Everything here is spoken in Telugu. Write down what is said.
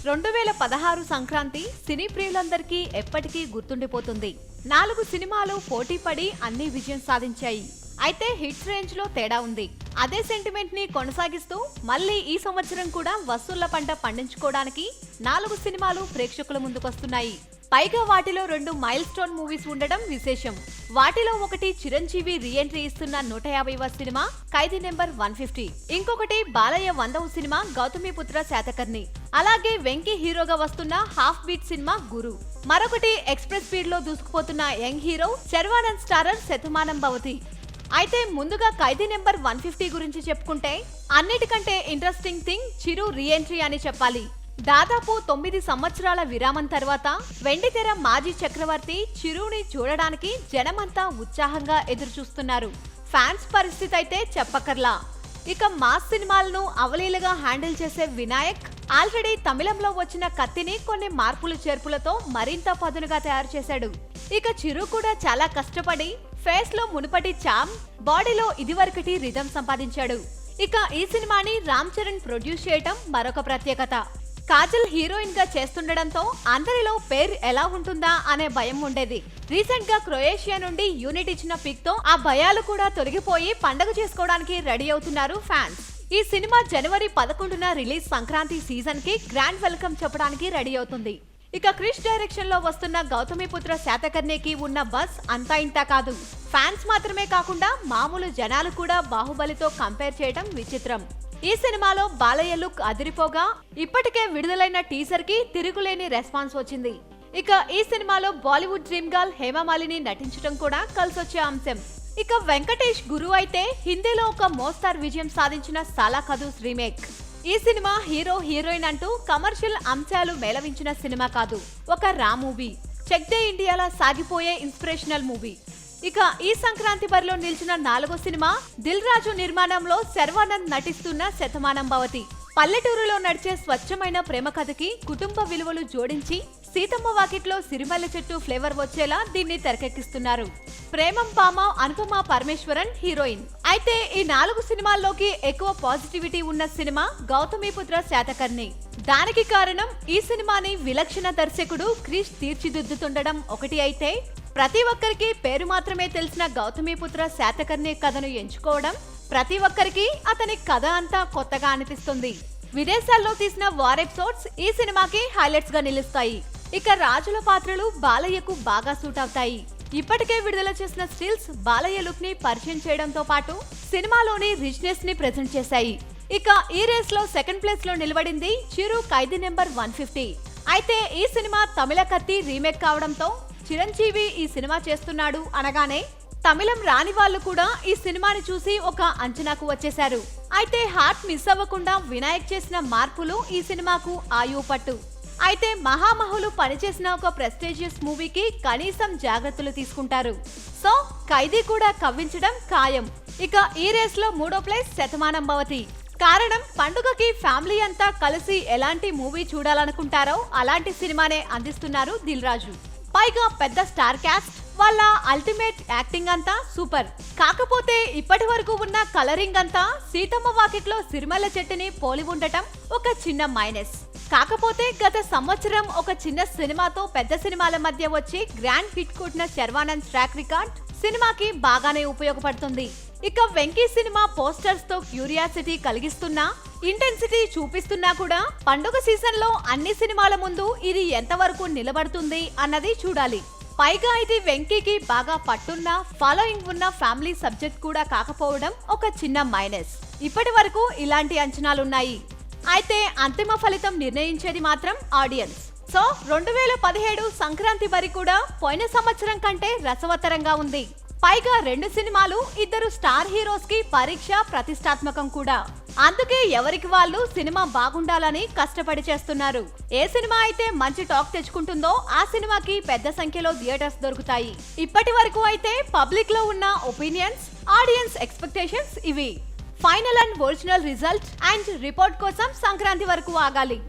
2016 సంక్రాంతి సినీ ప్రియులందరికీ ఎప్పటికీ గుర్తుండిపోతుంది. 4 సినిమాలు పోటీపడి అన్ని విజయం సాధించాయి. అయితే హిట్స్ రేంజ్ లో తేడా ఉంది. అదే సెంటిమెంట్ ని కొనసాగిస్తూ మళ్ళీ ఈ సంవత్సరం కూడా వసూళ్ల పంట పండించుకోవడానికి 4 సినిమాలు ప్రేక్షకుల ముందుకొస్తున్నాయి. పైగా వాటిలో 2 మైల్ స్టోన్ మూవీస్ ఉండడం విశేషం. వాటిలో ఒకటి చిరంజీవి రీఎంట్రీ ఇస్తున్న 150వ సినిమా ఖైదీ నెంబర్ 150, ఇంకొకటి బాలయ్య 100వ సినిమా గౌతమిపుత్ర శాతకర్ణి, అలాగే వెంకీ హీరోగా వస్తున్న హాఫ్ బీట్ సినిమా గురు, మరొకటి ఎక్స్ప్రెస్ స్పీడ్ లో దూసుకుపోతున్న young hero Sharwanand starrer Shatamanam Bhavati. అయితే ముందుగా ఖైదీ నెంబర్ 150 గురించి చెప్పుకుంటే అన్నిటికంటే ఇంట్రెస్టింగ్ థింగ్ చిరు రీఎంట్రీ అని చెప్పాలి. దాదాపు 9 సంవత్సరాల విరామం తర్వాత వెండితెర మాజీ చక్రవర్తి చిరుని చూడడానికి జనమంతా ఉత్సాహంగా ఎదురుచూస్తున్నారు. ఫ్యాన్స్ పరిస్థితి అయితే చెప్పకర్లా. ఇక మాస్ సినిమాలను అవలీలగా హ్యాండిల్ చేసే వినాయక్ ఆల్రెడీ తమిళంలో వచ్చిన కత్తిని కొన్ని మార్పులు చేర్పులతో మరింత పదునుగా తయారు చేశాడు. ఇక చిరు కూడా చాలా కష్టపడి ఫేస్ లో మునుపటి చామ్, బాడీలో ఇదివరకటి రిథం సంపాదించాడు. ఇక ఈ సినిమాని రామ్ చరణ్ ప్రొడ్యూస్ చేయటం మరొక ప్రత్యేకత. కాజల్ హీరోయిన్ గా చేస్తుండడంతో అందరిలో పేరు ఎలా ఉంటుందా అనే భయం ఉండేది. రీసెంట్ గా క్రొయేషియా నుండి యూనిట్ ఇచ్చిన పిక్ తో ఆ భయాలు కూడా తొలగిపోయి పండగ చేసుకోవడానికి రెడీ అవుతున్నారు ఫ్యాన్స్. ఈ సినిమా జనవరి 11న రిలీజ్ సంక్రాంతి సీజన్ కి గ్రాండ్ వెల్కమ్ చెప్పడానికి రెడీ అవుతుంది. ఇక క్రిష్ డైరెక్షన్ లో వస్తున్న గౌతమిపుత్ర శాతకర్ణికి ఉన్న బస్ అంతా ఇంతా కాదు. ఫ్యాన్స్ మాత్రమే కాకుండా మామూలు జనాలు కూడా బాహుబలితో కంపేర్ చేయడం విచిత్రం. ఈ సినిమాలో బాలయ్య లుక్ అదిరిపోగా ఇప్పటికే విడుదలైన టీజర్ కి తిరుగులేని రెస్పాన్స్ వచ్చింది. ఇక ఈ సినిమాలో బాలీవుడ్ డ్రీమ్ గర్ల్ హేమమాలిని నటించడం కూడా కలిసొచ్చే అంశం. ఇక వెంకటేష్ గురు అయితే హిందీలో ఒక మోస్తార్ విజయం సాధించిన సాలా ఖదూస్ రీమేక్. ఈ సినిమా హీరో హీరోయిన్ అంటూ కమర్షియల్ అంశాలు మేళవించిన సినిమా కాదు, ఒక రా మూవీ. చెక్ డే ఇండియాలా సాగిపోయే ఇన్స్పిరేషనల్ మూవీ. ఇక ఈ సంక్రాంతి బరిలో నిలిచిన 4వ సినిమా దిల్ రాజు నిర్మాణంలో శర్వానంద్ నటిస్తున్న శతమానం భవతి. పల్లెటూరులో నడిచే స్వచ్ఛమైన ప్రేమ కథకి కుటుంబ విలువలు జోడించి సీతమ్మ వాకిట్లో సిరిమల్ల చెట్టు ఫ్లేవర్ వచ్చేలా దీన్ని తెరకెక్కిస్తున్నారు. ప్రేమం పామ అనుపమ పరమేశ్వరన్ హీరోయిన్. అయితే ఈ 4 సినిమాల్లోకి ఎక్కువ పాజిటివిటీ ఉన్న సినిమా గౌతమిపుత్ర శాతకర్ణి. దానికి కారణం ఈ సినిమాని విలక్షణ దర్శకుడు క్రిష్ తీర్చిదిద్దుతుండడం ఒకటి అయితే, ప్రతి ఒక్కరికి పేరు మాత్రమే తెలిసిన గౌతమిపుత్ర శాతకర్ణి కథను ఎంచుకోవడం ప్రతి ఒక్కరికి అతని కథ అంతా కొత్తగా అనిపిస్తుంది. విదేశాల్లో తీసిన వార్ ఎపిసోడ్స్ ఈ సినిమాకి హైలైట్స్ గా నిలుస్తాయి. ఇక రాజుల పాత్రలు బాలయ్యకు బాగా సూట్ అవుతాయి. ఇప్పటికే విడుదల చేసిన స్టిల్స్ బాలయ్య లుక్ ని పరిచయం చేయడంతో పాటు సినిమాలోని రిచ్నెస్ ని ప్రెజెంట్ చేశాయి. ఇక ఈ రేస్ లో సెకండ్ ప్లేస్ లో నిలబడింది చిరు ఖైదీ నెంబర్ 150. అయితే ఈ సినిమా తమిళ కత్తి రీమేక్ కావడంతో చిరంజీవి ఈ సినిమా చేస్తున్నాడు అనగానే తమిళం రాని వాళ్ళు కూడా ఈ సినిమాని చూసి ఒక అంచనాకు వచ్చేశారు. అయితే హార్ట్ మిస్ అవ్వకుండా వినాయక్ చేసిన మార్పులు ఈ సినిమాకు ఆయువు పట్టు. అయితే మహామహులు పనిచేసిన ఒక ప్రెస్టీజియస్ మూవీకి కనీసం జాగ్రత్తలు తీసుకుంటారు. సో ఖైదీ కూడా కవ్వించడం ఖాయం. ఇక ఈ రేస్ లో 3వ ప్లేస్ శతమానం భవతి. కారణం పండుగకి ఫ్యామిలీ అంతా కలిసి ఎలాంటి మూవీ చూడాలనుకుంటారో అలాంటి సినిమానే అందిస్తున్నారు దిల్ రాజు. పైగా పెద్ద స్టార్ క్యాస్ట్, వాళ్ళ అల్టిమేట్ యాక్టింగ్ అంతా సూపర్. కాకపోతే ఇప్పటి వరకు ఉన్న కలరింగ్ అంతా సీతమ్మ వాకిట్లో సిరిమల్ల చెట్టుని పోలి ఉండటం ఒక చిన్న మైనస్. కాకపోతే గత సంవత్సరం ఒక చిన్న సినిమాతో పెద్ద సినిమాల మధ్య వచ్చి గ్రాండ్ హిట్ కొట్టిన శర్వానంద్ ట్రాక్ రికార్డ్ సినిమాకి బాగానే ఉపయోగపడుతుంది. ఇక వెంకీ సినిమా పోస్టర్స్ తో క్యూరియాసిటీ కలిగిస్తున్నా, ఇంటెన్సిటీ చూపిస్తున్నా కూడా పండుగ సీజన్ లో అన్ని సినిమాల ముందు ఇది ఎంతవరకు నిలబడుతుంది అన్నది చూడాలి. పైగా ఇది వెంకీకి బాగా పట్టున్న ఫాలోయింగ్ ఉన్న ఫ్యామిలీ సబ్జెక్ట్ కూడా కాకపోవడం ఒక చిన్న మైనస్. ఇప్పటి వరకు ఇలాంటి అంచనాలున్నాయి. అయితే అంతిమ ఫలితం నిర్ణయించేది మాత్రం ఆడియన్స్. సో 2017 సంక్రాంతి బరి కూడా పోయిన సంవత్సరం కంటే రసవత్తరంగా ఉంది. పైగా 2 సినిమాలు 2 స్టార్ హీరోస్ కి పరీక్ష ప్రతిష్టాత్మకం కూడా. అందుకే ఎవరికి వాళ్ళు సినిమా బాగుండాలని కష్టపడి చేస్తున్నారు. ఏ సినిమా అయితే మంచి టాక్ తెచ్చుకుంటుందో ఆ సినిమాకి పెద్ద సంఖ్యలో థియేటర్స్ దొరుకుతాయి. ఇప్పటి వరకు అయితే పబ్లిక్ లో ఉన్న ఒపీనియన్స్, ఆడియన్స్ ఎక్స్పెక్టేషన్స్ ఇవి. Final and original result and report కోసం సంక్రాంతి వరకు ఆగాలి.